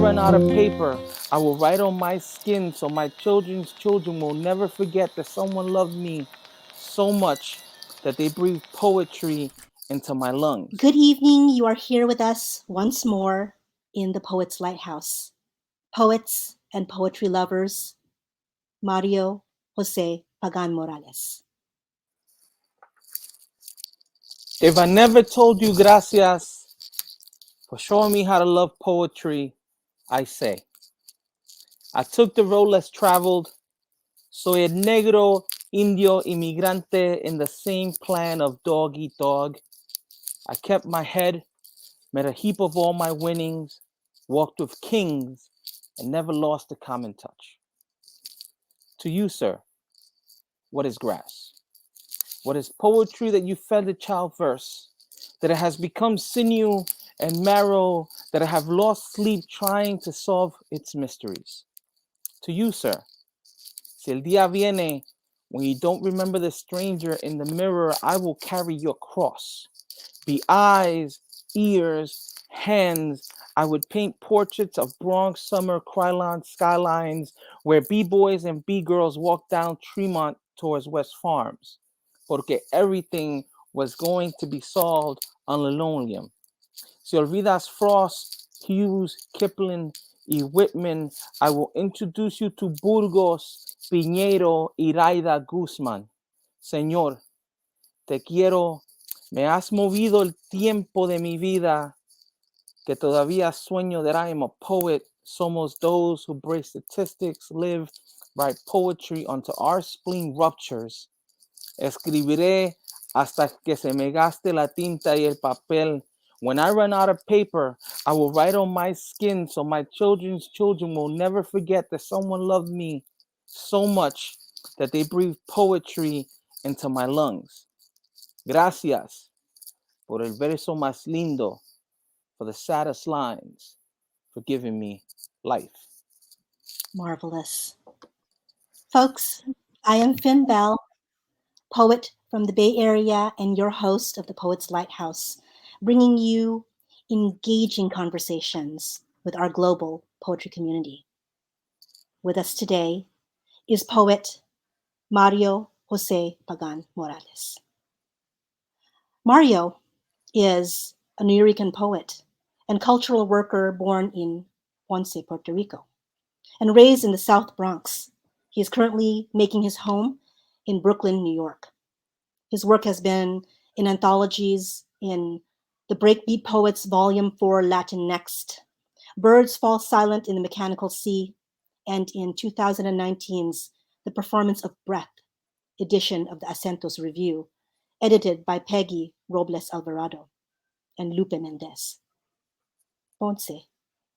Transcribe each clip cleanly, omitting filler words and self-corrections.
run out of paper, I will write on my skin so my children's children will never forget that someone loved me so much that they breathed poetry into my lungs. Good evening. You are here with us once more in the Poets' Lighthouse. Poets and poetry lovers, Mario José Pagan Moralés. If I never told you gracias for showing me how to love poetry, I say. I took the road less traveled. Soy el negro, indio, inmigrante in the same plan of dog eat dog. I kept my head, made a heap of all my winnings, walked with kings, and never lost a common touch. To you, sir, what is grass? What is poetry that you fed the child verse, that it has become sinew and marrow, that I have lost sleep trying to solve its mysteries? To you, sir, si el día viene when you don't remember the stranger in the mirror, I will carry your cross. Be eyes, ears, hands. I would paint portraits of Bronx summer Krylon skylines where B-boys and B-girls walk down Tremont towards West Farms. Porque everything was going to be solved on linoleum. Si olvidas Frost, Hughes, Kipling, y Whitman, I will introduce you to Burgos, Piñero, y Raida Guzmán. Señor, te quiero, me has movido el tiempo de mi vida, que todavía sueño that I am a poet. Somos those who break statistics, live, write poetry until our spleen ruptures. Escribiré hasta que se me gaste la tinta y el papel. When I run out of paper, I will write on my skin so my children's children will never forget that someone loved me so much that they breathed poetry into my lungs. Gracias por el verso más lindo, for the saddest lines, for giving me life. Marvelous. Folks, I am Phynne Bell, poet from the Bay Area and your host of the Poets' Lighthouse, bringing you engaging conversations with our global poetry community. With us today is poet Mario José Pagan Moralés. Mario is a Nuyorican poet and cultural worker born in Ponce, Puerto Rico, and raised in the South Bronx. He is currently making his home in Brooklyn, New York. His work has been in anthologies in the Breakbeat Poets Volume 4 Latinx, Birds Fall Silent in the Mechanical Sea, and in 2019's The Performance of Breath edition of the Acentos Review, edited by Peggy Robles Alvarado and Lupe Mendez. Ponce,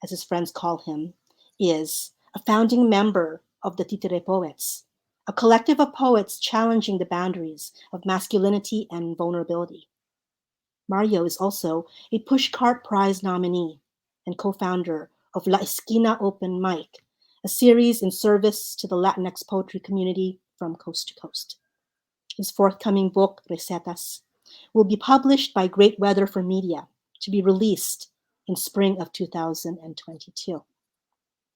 as his friends call him, is a founding member of the Titere Poets, a collective of poets challenging the boundaries of masculinity and vulnerability. Mario is also a Pushcart Prize nominee and co-founder of La Esquina Open Mic, a series in service to the Latinx poetry community from coast to coast. His forthcoming book, Recetas, will be published by Great Weather for Media to be released in spring of 2022.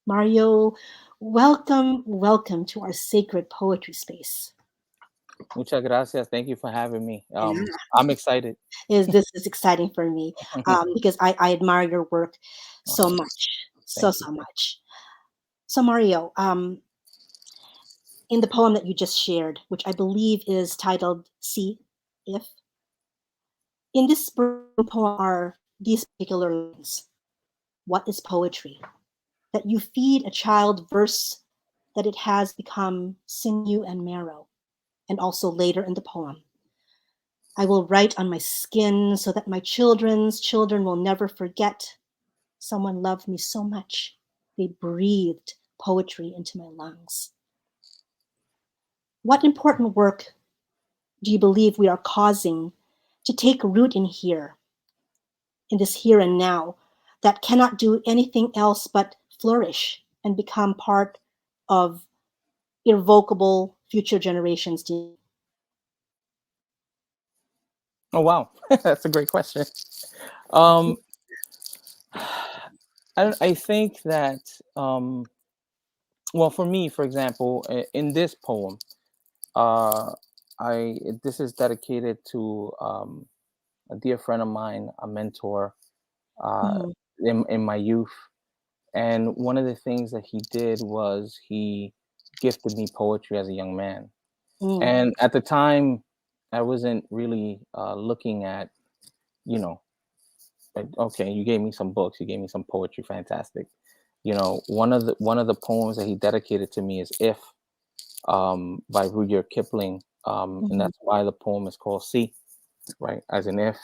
Mario, welcome to our sacred poetry space. Muchas gracias. Thank you for having me. I'm excited. This is exciting for me because I admire your work so much, so much. So Mario, in the poem that you just shared, which I believe is titled "See If," in this poem are these particular lines. What is poetry? That you feed a child verse that it has become sinew and marrow. And also later in the poem, I will write on my skin so that my children's children will never forget. Someone loved me so much, they breathed poetry into my lungs. What important work do you believe we are causing to take root in here, in this here and now, that cannot do anything else but flourish and become part of irrevocable future generations? Oh, wow. That's a great question. Um, I think that well, for me, for example, in this poem, uh, I this is dedicated to a dear friend of mine, a mentor uh, Mm-hmm. in my youth. And one of the things that he did was he gifted me poetry as a young man. Mm. And at the time, I wasn't really looking at, you know, like, okay, you gave me some books, you gave me some poetry, fantastic. One of the poems that he dedicated to me is "If" by Rudyard Kipling, and Mm-hmm. that's why the poem is called "See," right, as an if.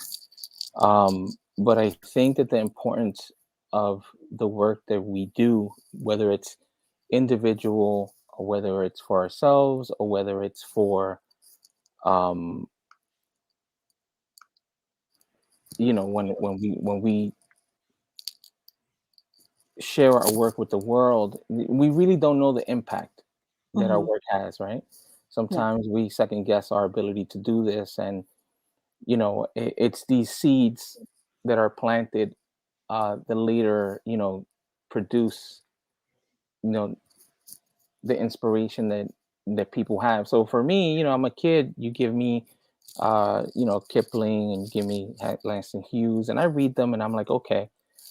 But I think that the importance of the work that we do, whether it's individual or whether it's for ourselves or whether it's for um, when we share our work with the world, we really don't know the impact that our Mm-hmm. work has, right? Yeah. Sometimes we second guess our ability to do this, and it's these seeds that are planted that later produce you know the inspiration that people have. So for me, I'm a kid. You give me Kipling, and you give me Langston Hughes, and I read them and I'm like, okay,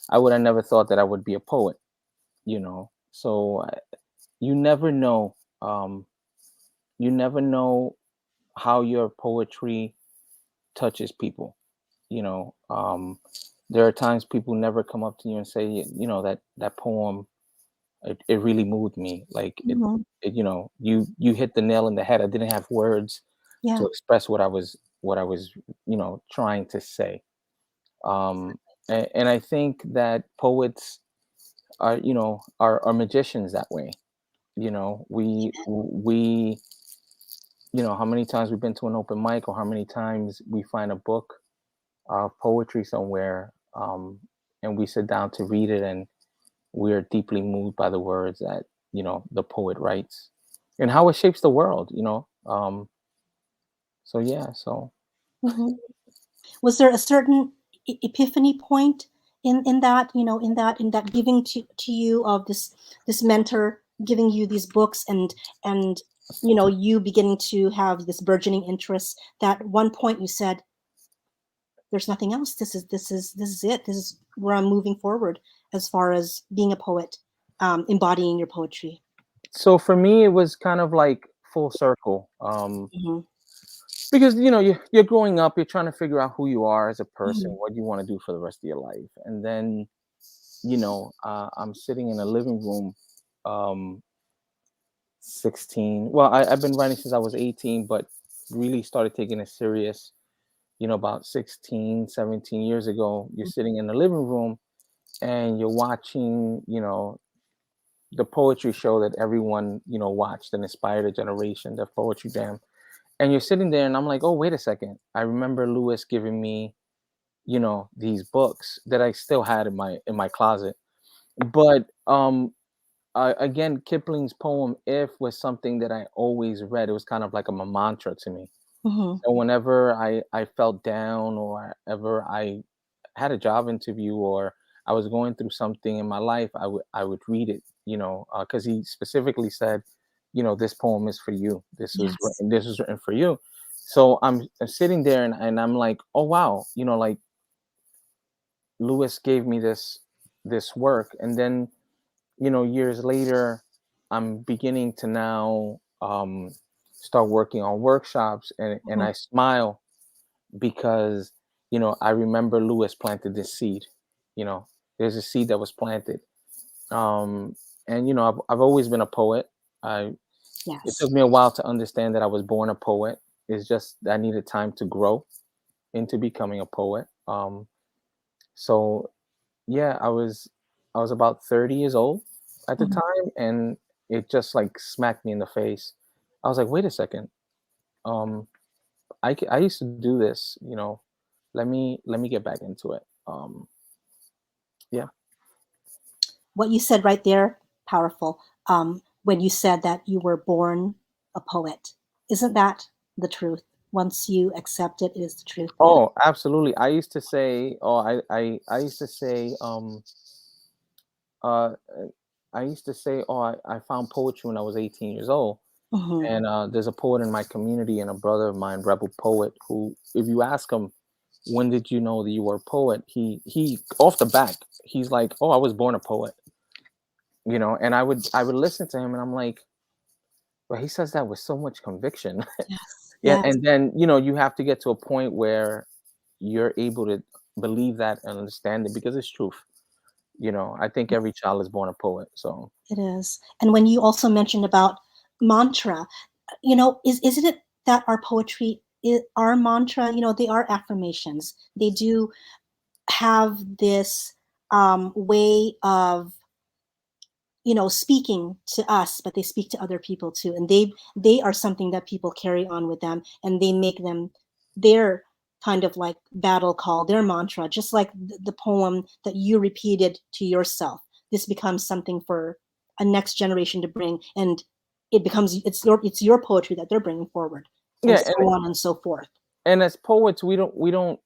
I would have never thought that I would be a poet. So you never know. You never know how your poetry touches people. you know um there are times people never come up to you and say, that poem, it really moved me. Like Mm-hmm. you hit the nail in the head. I didn't have words to Yeah. express what I was trying to say. And I think that poets are magicians that way. How many times we've been to an open mic, or how many times we find a book of poetry somewhere, and we sit down to read it, and we're deeply moved by the words that the poet writes, and how it shapes the world. So yeah. So Mm-hmm. Was there a certain epiphany point in that, in that giving to you of this mentor giving you these books, and you beginning to have this burgeoning interest, that one point you said, there's nothing else, this is it, this is where I'm moving forward as far as being a poet, embodying your poetry. so for me, it was kind of like full circle, Mm-hmm. because you're growing up, you're trying to figure out who you are as a person, Mm-hmm. what you want to do for the rest of your life. And then I'm sitting in a living room, um 16. Well, I've been writing since I was 18, but really started taking it serious, about 16, 17 years ago. You're sitting in the living room and you're watching, the poetry show that everyone, watched and inspired a generation, the Poetry Jam. And you're sitting there and I'm like, oh, wait a second. I remember Lewis giving me, these books that I still had in my closet. But again, Kipling's poem "If" was something that I always read. It was kind of like a mantra to me. Mm-hmm. So whenever I felt down, or ever I had a job interview, or I was going through something in my life, I would read it. Because he specifically said, this poem is for you. Yes. This was written for you. So I'm sitting there, and I'm like, oh wow, like Lewis gave me this work. And then years later, I'm beginning to now start working on workshops, and Mm-hmm. I smile because I remember Lewis planted this seed. You know, there's a seed that was planted, um, and I've always been a poet. I It took Yes. me a while to understand that I was born a poet. It's just that I needed time to grow into becoming a poet. So yeah, I was about 30 years old at the Mm-hmm. time, and it just like smacked me in the face. I was like, wait a second. Um, I used to do this. Let me get back into it. Yeah. What you said right there, powerful. When you said that you were born a poet, isn't that the truth? Once you accept it, it is the truth. Oh, absolutely. I used to say, I used to say, uh, I used to say, "Oh, I found poetry when I was 18 years old." Mm-hmm. And there's a poet in my community and a brother of mine, rebel poet, who, if you ask him, when did you know that you were a poet? He off the back, he's like, "Oh, I was born a poet." And I would listen to him, and I'm like, "Well, he says that with so much conviction." Yes. Yeah, Yes. and then you have to get to a point where you're able to believe that and understand it because it's truth. I think every child is born a poet. So It is. And when you also mentioned about mantra, isn't it that our poetry, our mantra, they are affirmations. They do have this way of speaking to us, but they speak to other people too, and they are something that people carry on with them, and they make them their kind of like battle call, their mantra, just like the poem that you repeated to yourself. This becomes something for a next generation to bring, and it's your poetry that they're bringing forward, and yeah, so on and so forth. and as poets, we don't.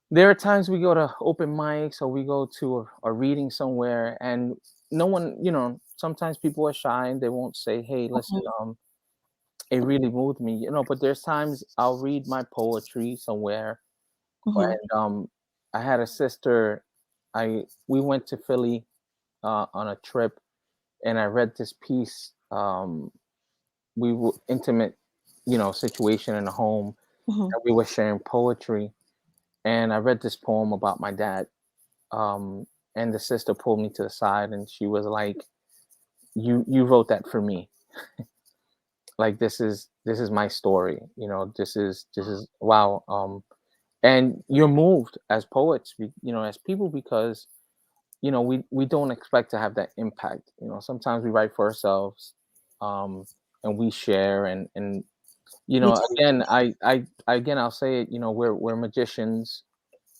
There are times we go to open mics or we go to a reading somewhere, and no one, sometimes people are shy and they won't say, "Hey, listen, Mhm, it really moved me," But there's times I'll read my poetry somewhere, mhm, and I had a sister. I We went to Philly on a trip, and I read this piece. We were intimate, situation in a home, mhm. and we were sharing poetry, and I read this poem about my dad. Um, and the sister pulled me to the side, and she was like, "You wrote that for me. Like this is my story. This is wow." And you're moved as poets, as people, because we don't expect to have that impact. Sometimes we write for ourselves, um, and we share, and Me too. again, again, I'll say it. We're magicians.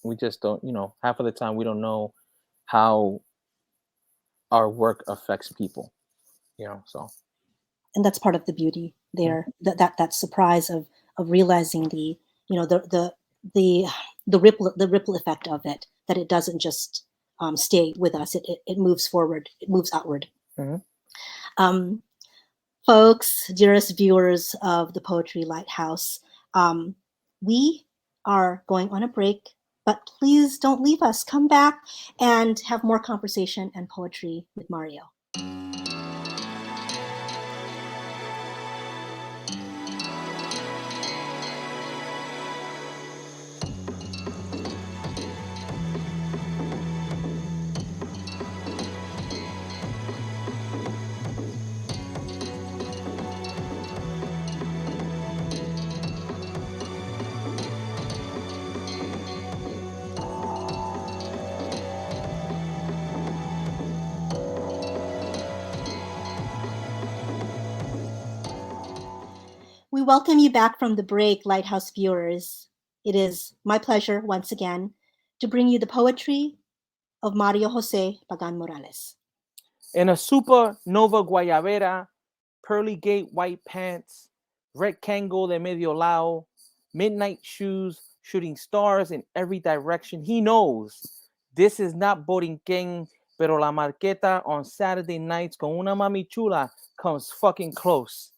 We just don't. Half of the time we don't know how our work affects people. So. And that's part of the beauty Mhm. there, that surprise of realizing the the ripple effect of it, that it doesn't just stay with us, it moves forward, it moves outward. Mhm. um, Folks, dearest viewers of the Poetry Lighthouse, um, we are going on a break, but please don't leave us. Come back and have more conversation and poetry with Mario. We welcome you back from the break, Lighthouse viewers. It is my pleasure once again to bring you the poetry of Mario José Pagan Moralés. In a supernova guayabera, pearly gate white pants, rectangle de medio lao, midnight shoes, shooting stars in every direction. He knows this is not Borinquen, pero la marqueta on Saturday nights con una mami chula comes fucking close.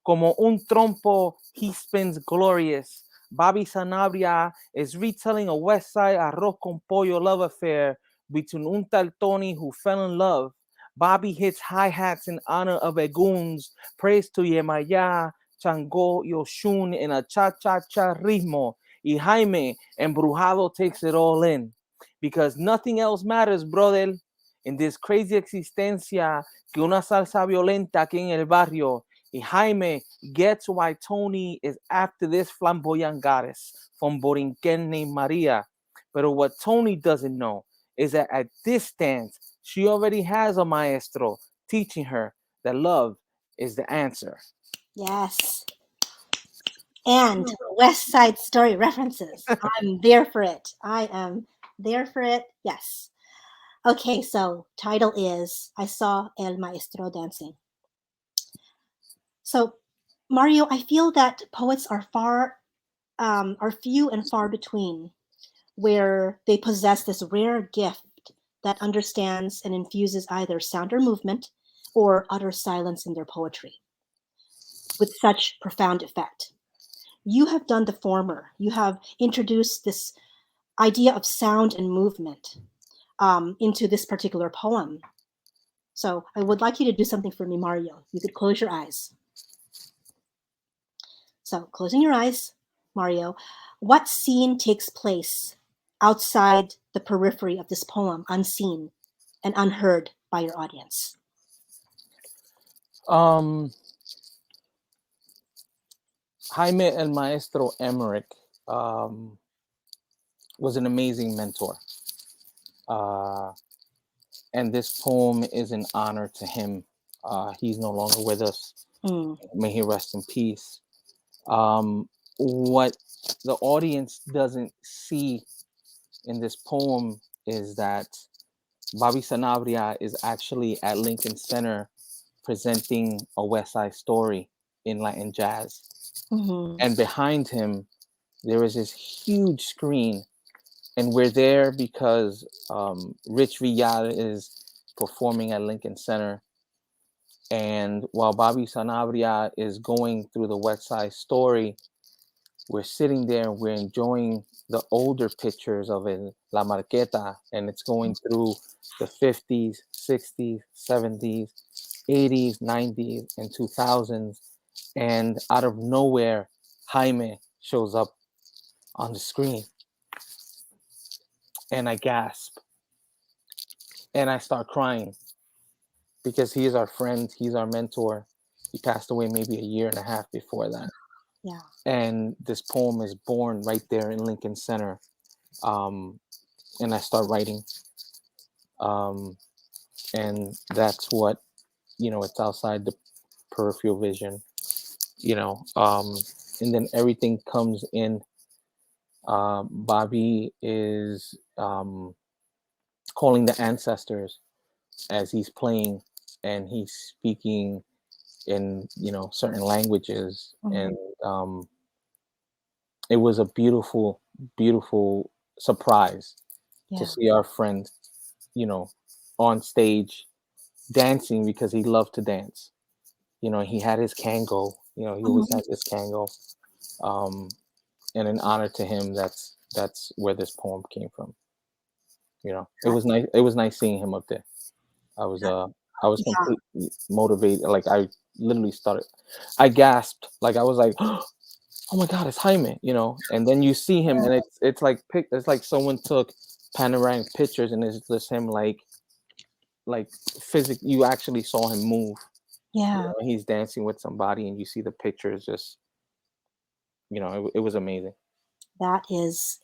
Como un trompo, he spins glorious. Bobby Sanabria is retelling a West Side arroz con pollo love affair between un tal Tony who fell in love. Bobby hits hi-hats in honor of Eguns, praise to Yemaya, Chango, Yoshun in a cha-cha-cha ritmo. Y Jaime, embrujado, takes it all in. Because nothing else matters, brother, in this crazy existencia que una salsa violenta aquí en el barrio. Y Jaime gets why Tony is after this flamboyant goddess from Borinquen named Maria. But what Tony doesn't know is that at this dance, she already has a maestro teaching her that love is the answer. Yes. And West Side Story references. I'm there for it. I am there for it. Yes. Okay, so title is I Saw El Maestro Dancing. So, Mario, I feel that poets are few and far between, where they possess this rare gift that understands and infuses either sound or movement or utter silence in their poetry with such profound effect. You have done the former. You have introduced this idea of sound and movement into this particular poem. So I would like you to do something for me, Mario. You could close your eyes. So closing your eyes, Mario, what scene takes place outside the periphery of this poem, unseen and unheard by your audience? Jaime El Maestro Emmerich was an amazing mentor. And this poem is an honor to him. He's no longer with us. May he rest in peace. What the audience doesn't see in this poem is that Bobby Sanabria is actually at Lincoln Center presenting a West Side Story in Latin jazz. And behind him, there is this huge screen. And we're there because Rich Villal is performing at Lincoln Center. And while Bobby Sanabria is going through the West Side Story, we're sitting there and we're enjoying the older pictures of it, La Marqueta, and it's going through the 50s, 60s, 70s, 80s, 90s, and 2000s. And out of nowhere, Jaime shows up on the screen. And I gasp. And I start crying because he is our friend. He's our mentor. He passed away maybe a year and a half before that. Yeah. And this poem is born right there in Lincoln Center. And I start writing. And that's what, it's outside the peripheral vision, and then everything comes in. Bobby is calling the ancestors as he's playing, and he's speaking in, certain languages. And it was a beautiful, beautiful surprise to see our friend, on stage dancing because he loved to dance. He had his Kango, he always had this Kango. And an honor to him, that's where this poem came from. It was nice. It was nice seeing him up there. I was completely motivated. Like I literally started, I gasped. Like I was like, oh my God, it's Jaime, and then you see him and it's like someone took panoramic pictures and it's just him like physically, you actually saw him move. Yeah. He's dancing with somebody and you see the pictures just, it was amazing. That is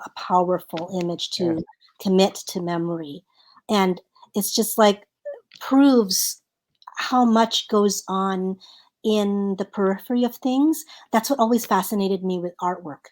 a powerful image to commit to memory. And it's just like proves how much goes on in the periphery of things. That's what always fascinated me with artwork.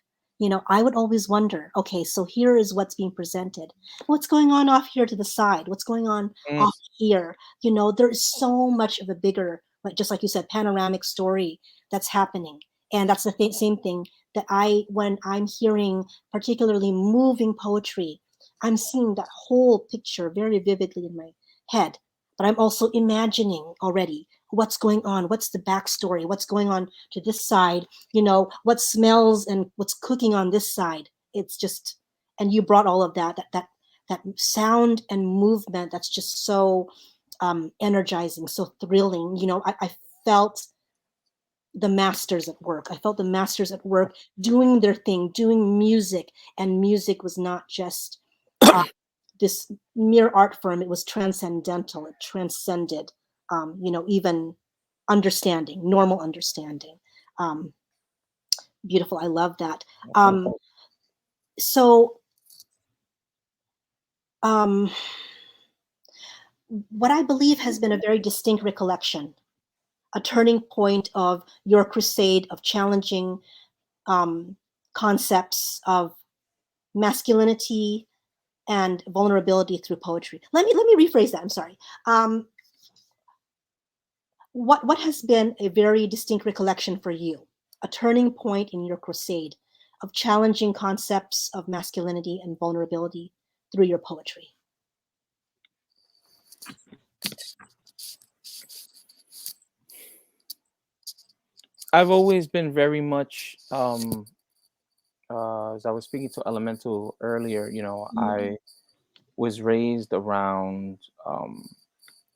I would always wonder, okay, so here is what's being presented. What's going on off here to the side? What's going on off here? There is so much of a bigger, just like you said, panoramic story that's happening. And that's the same thing that when I'm hearing particularly moving poetry, I'm seeing that whole picture very vividly in my head. But I'm also imagining already what's going on, what's the backstory, what's going on to this side, what smells and what's cooking on this side. It's just, and you brought all of that sound and movement that's just so energizing, so thrilling. I felt the masters at work. I felt the masters at work doing their thing, doing music, and music was not just this mere art form. It was transcendental. It transcended, even understanding, normal understanding. Beautiful. I love that. So, what I believe has been a very distinct recollection, a turning point of your crusade of challenging concepts of masculinity and vulnerability through poetry. Let me rephrase that. I'm sorry. What has been a very distinct recollection for you, a turning point in your crusade of challenging concepts of masculinity and vulnerability through your poetry? I've always been very much, as I was speaking to Elemental earlier, I was raised around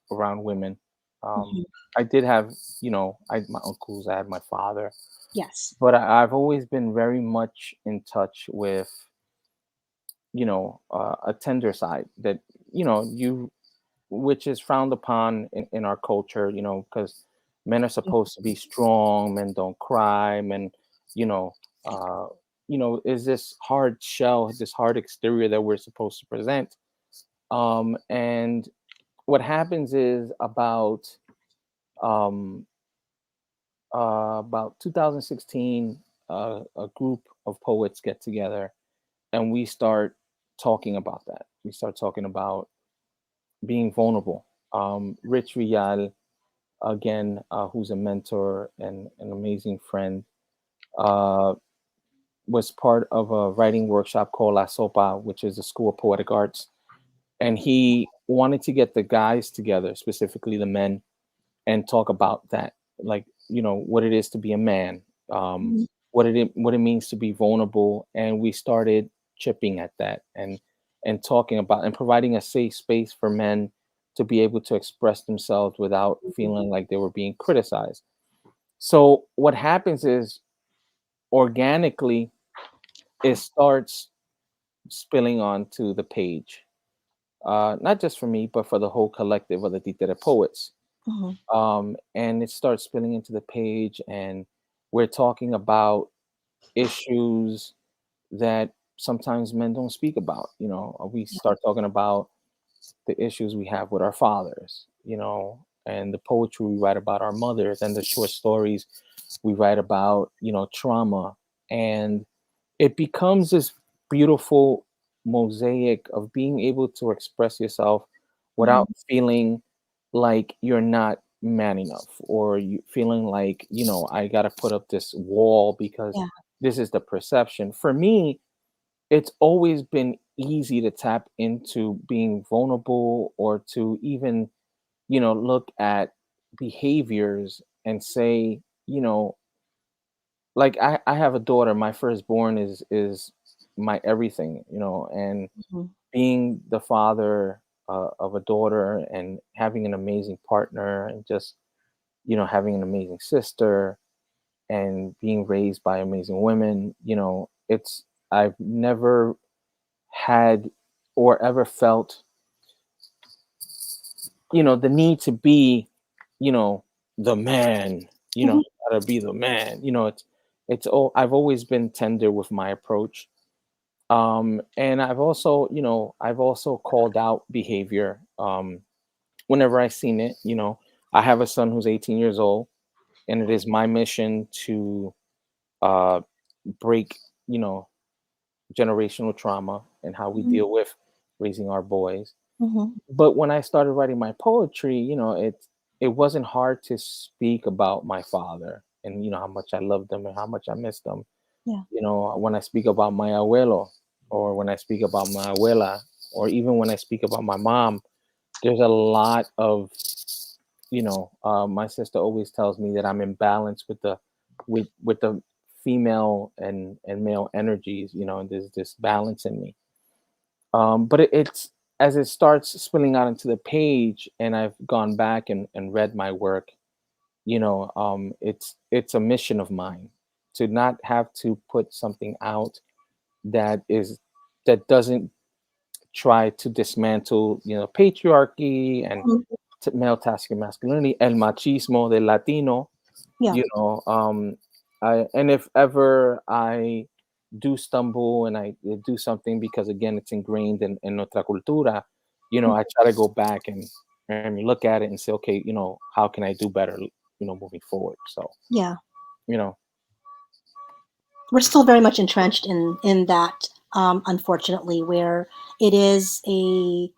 women. Um, Mhm. I did have, I had my uncles, I had my father, Yes. but I've always been very much in touch with, a tender side that, you which is frowned upon in our culture, because men are supposed to be strong, men don't cry, men, you know, uh, is this hard shell, this hard exterior that we're supposed to present. And what happens is um, about 2016, a group of poets get together and we start talking about that. We start talking about being vulnerable. Rich Rial, again, who's a mentor and an amazing friend, uh, was part of a writing workshop called La Sopa, which is the School of Poetic Arts. And he wanted to get the guys together, specifically the men, and talk about that, like, what it is to be a man, Mhm. what it means to be vulnerable. And we started chipping at that and talking about and providing a safe space for men to be able to express themselves without feeling like they were being criticized. So what happens is, organically, it starts spilling onto the page, not just for me, but for the whole collective of the Titere poets. Mhm. And it starts spilling into the page, and we're talking about issues that sometimes men don't speak about. We Yeah. start talking about the issues we have with our fathers, and the poetry we write about our mothers, and the short stories we write about, trauma. And it becomes this beautiful mosaic of being able to express yourself without Mhm. feeling like you're not man enough, or you feeling like, I got to put up this wall because Yeah. this is the perception. For me, it's always been easy to tap into being vulnerable, or to even, look at behaviors and say, like, I have a daughter. My firstborn is my everything, and Mhm. being the father of a daughter, and having an amazing partner, and just, having an amazing sister, and being raised by amazing women. It's I've never had or ever felt, the need to be, you know the man. Mhm. Gotta be the man. I've always been tender with my approach. And I've also called out behavior, whenever I seen it. I have a son who's 18 years old, and it is my mission to uh break, you know generational trauma and how we Mhm. deal with raising our boys. Mhm. But when I started writing my poetry, it wasn't hard to speak about my father, and how much I loved him and how much I missed him. Yeah. When I speak about my abuelo, or when I speak about my abuela, or even when I speak about my mom, there's a lot of, my sister always tells me that I'm in balance with the female and male energies, and there's this balance in me. But it's as it starts spilling out into the page, and I've gone back and read my work. It's a mission of mine to not have to put something out that is that doesn't try to dismantle, patriarchy and Mhm. male task and masculinity, el machismo del Latino. Yeah. you know and if ever I do stumble and I do something, because again it's ingrained in nuestra cultura, I try to go back and look at it and say, okay, how can I do better, moving forward. So, Yeah. you know We're still very much entrenched in that, unfortunately, where it is a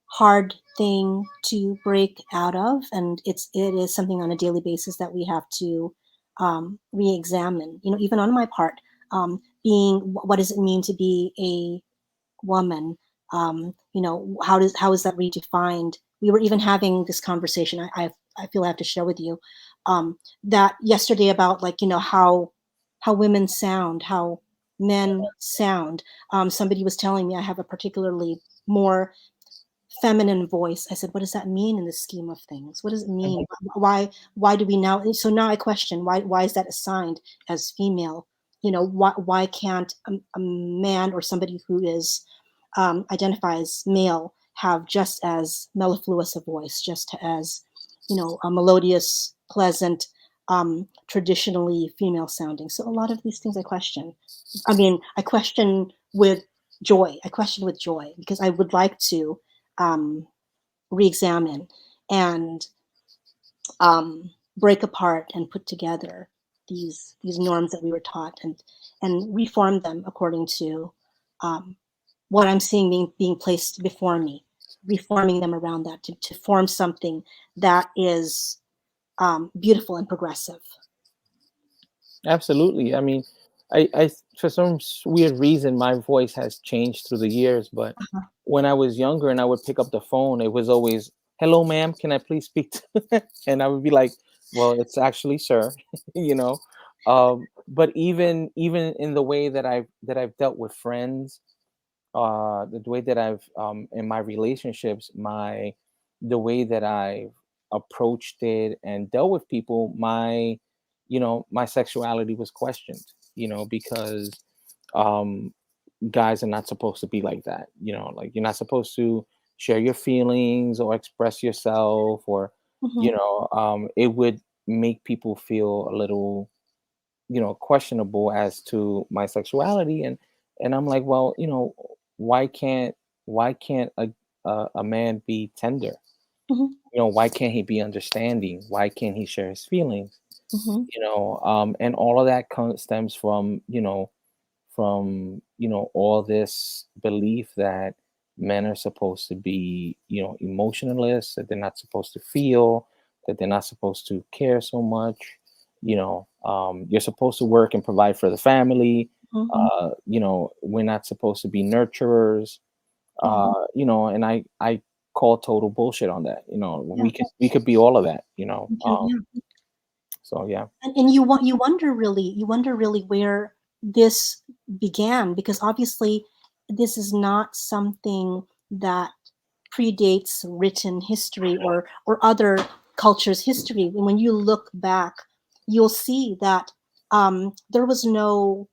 hard thing to break out of, and it is something on a daily basis that we have to re-examine. Even on my part, being what does it mean to be a woman? How is that redefined we were even having this conversation. I feel I have to share with you that yesterday about like how women sound, how men sound. Somebody was telling me I have a particularly more feminine voice. I said, what does that mean in the scheme of things? What does it mean? Why do we now? So now I question why is that assigned as female? Why can't a man or somebody who is identifies male have just as mellifluous a voice, just as a melodious, pleasant, traditionally female sounding? So a lot of these things I question. I mean, I question with joy. I question with joy because I would like to re-examine and break apart and put together these norms that we were taught and reform them according to what I'm seeing being placed before me, reforming them around that to form something that is beautiful and progressive. Absolutely. I mean, I for some weird reason my voice has changed through the years, but Uh-huh. when I was younger and I would pick up the phone, it was always, "Hello, ma'am, can I please speak to?" And I would be like, "Well, it's actually sir," you know. But even in the way that I've dealt with friends, the way that I've in my relationships, the way that I've approached it and dealt with people, my sexuality was questioned, because um guys are not supposed to be like that, like you're not supposed to share your feelings or express yourself, or Mm-hmm. it would make people feel a little, questionable as to my sexuality. And I'm like, well, why can't why can't a man be tender? Mm-hmm. Why can't he be understanding? Why can't he share his feelings? Mm-hmm. And all of that stems from all this belief that men are supposed to be, emotionless, that they're not supposed to feel, that they're not supposed to care so much. You're supposed to work and provide for the family. Mm-hmm. We're not supposed to be nurturers. Yeah. And I call total bullshit on that. Yeah. We could be all of that. Me too. Yeah. So yeah. And you wonder really where this began because obviously this is not something that predates written history or other cultures' history. And when you look back, you'll see that there was no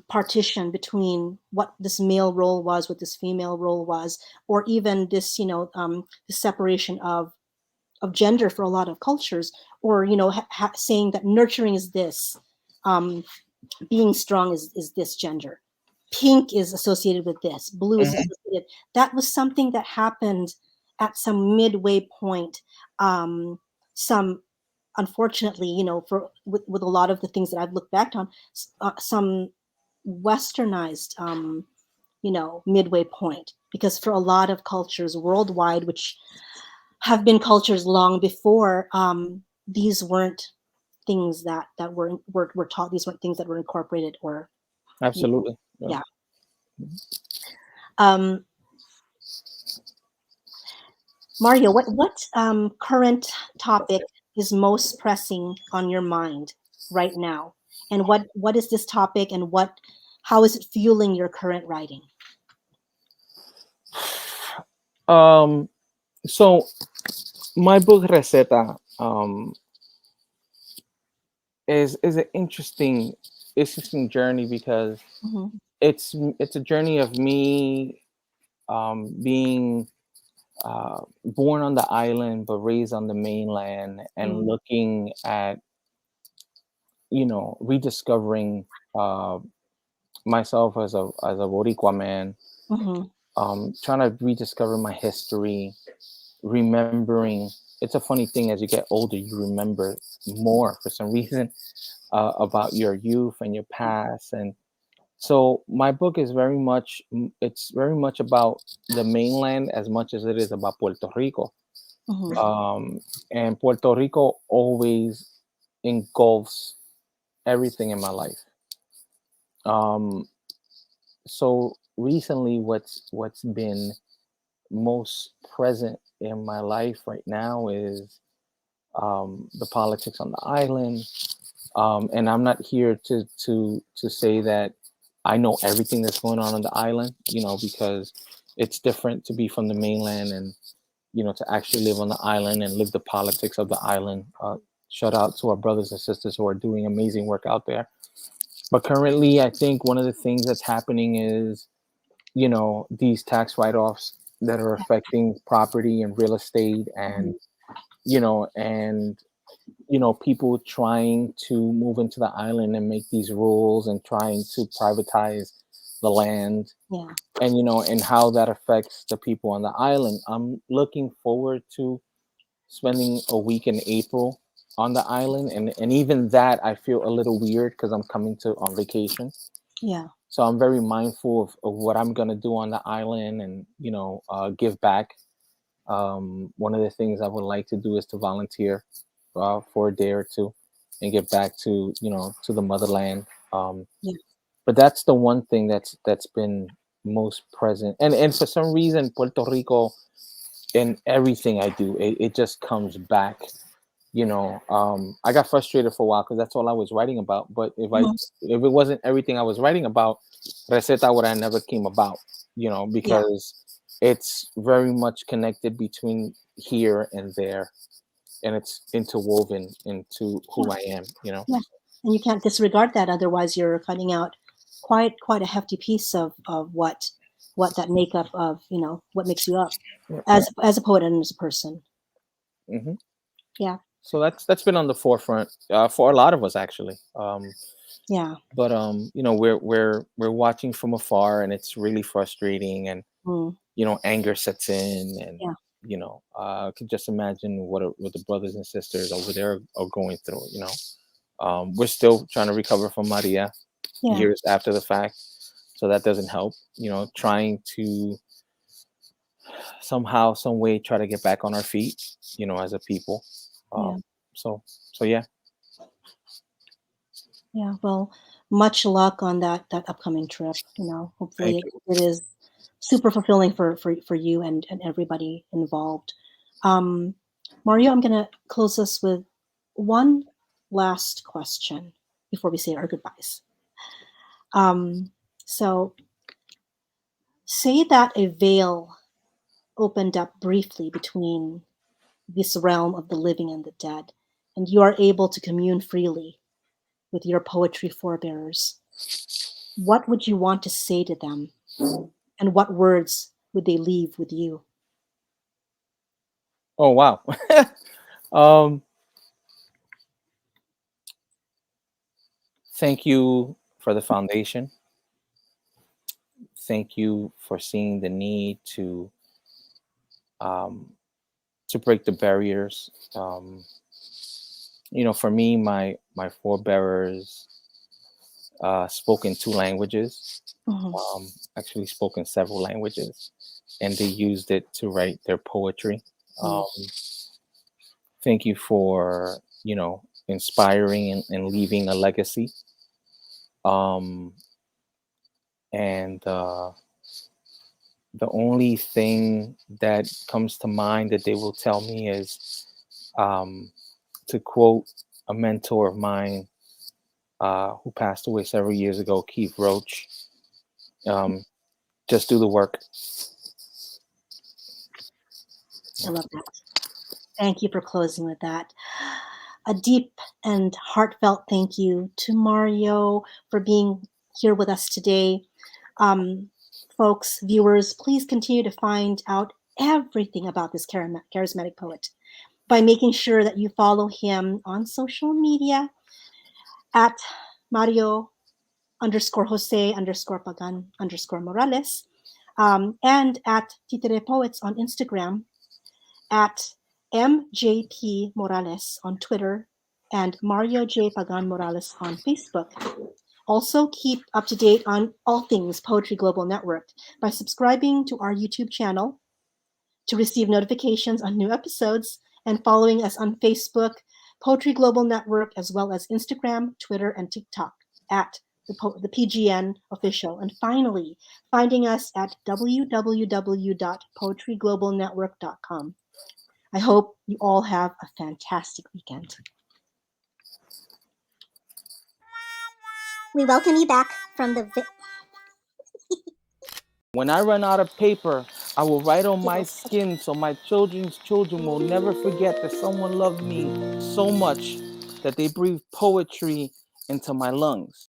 partition between what this male role was, what this female role was, or even this the separation of gender for a lot of cultures, or saying that nurturing is this, um, being strong is this gender, pink is associated with this, blue is Mhm. associated. That was something that happened at some midway point. Some unfortunately, for with a lot of the things that I've looked back on, some westernized midway point, because for a lot of cultures worldwide, which have been cultures long before, these weren't things that were taught. These weren't things that were incorporated or Absolutely. Yeah. yeah. um Mario, what current topic is most pressing on your mind right now, and what is this topic, and how is it fueling your current writing? Um, so my book Receta is an interesting journey because Hmm. it's a journey of me being born on the island but raised on the mainland, and looking at rediscovering uh, myself as a Boricua man, Hmm. trying to rediscover my history, remembering. It's a funny thing, as you get older you remember more for some reason about your youth and your past. And so my book is it's very much about the mainland as much as it is about Puerto Rico. Hmm. And Puerto Rico always engulfs everything in my life. um so recently what's been most present in my life right now is the politics on the island. And I'm not here to say that I know everything that's going on the island, because it's different to be from the mainland and to actually live on the island and live the politics of the island. Shout out to our brothers and sisters who are doing amazing work out there. But currently, I think one of the things that's happening is, these tax write-offs that are affecting property and real estate, and and people trying to move into the island and make these rules and trying to privatize the land, Yeah. and and how that affects the people on the island. I'm looking forward to spending a week in April on the island, and even that I feel a little weird because I'm coming to on vacation. Yeah. So I'm very mindful of what I'm gonna do on the island, and give back. One of the things I would like to do is to volunteer for a day or two and get back to to the motherland. Yeah. But that's the one thing that's been most present, and for some reason Puerto Rico, in everything I do, it just comes back. I got frustrated for a while because that's all I was writing about. But Mhm. if it wasn't everything I was writing about, Receta would have never came about. Yeah. Because it's very much connected between here and there, and it's interwoven into Yeah. who I am. Yeah. And you can't disregard that, otherwise you're cutting out quite a hefty piece of what that makeup of, what makes you up as a poet and as a person. Hmm. Yeah. So that's been on the forefront for a lot of us, actually. Yeah. But we're watching from afar, and it's really frustrating, and Mm. anger sets in, and Yeah. I can just imagine what the brothers and sisters over there are going through. We're still trying to recover from Maria Yeah. years after the fact, so that doesn't help. Trying to somehow, some way, try to get back on our feet, as a people. Yeah. So yeah. Yeah. Well, much luck on that upcoming trip. Thank Hopefully it, you. it is super fulfilling for you and everybody involved. Um, Mario, I'm gonna close us with one last question before we say our goodbyes. Um, so say that a veil opened up briefly between this realm of the living and the dead, and you are able to commune freely with your poetry forebearers. What would you want to say to them, and what words would they leave with you? Oh wow. um Thank you for the foundation. Thank you for seeing the need um to break the barriers. For me, my forebearers spoke in two languages, Mhm. actually spoke in several languages, and they used it to write their poetry. Mm. Thank you for inspiring and leaving a legacy. um and the only thing that comes to mind that they will tell me is, um to quote a mentor of mine, who passed away several years ago, Keith Roach, um, just do the work. I love that. Thank you for closing with that. A deep and heartfelt thank you to Mario for being here with us today. Um, Folks, viewers, please continue to find out everything about this charismatic poet by making sure that you follow him on social media at Mario underscore Jose underscore Pagan underscore Moralés, and at Titere Poets on Instagram, at MJP Morales on Twitter, and Mario J. Pagan Morales on Facebook. Also, keep up to date on all things Poetry Global Network by subscribing to our YouTube channel to receive notifications on new episodes, and following us on Facebook, Poetry Global Network, as well as Instagram, Twitter, and TikTok at the PGN official, and finally, finding us at www.poetryglobalnetwork.com. I hope you all have a fantastic weekend. We welcome you back from the When I run out of paper, I will write on my skin so my children's children will never forget that someone loved me so much that they breathed poetry into my lungs.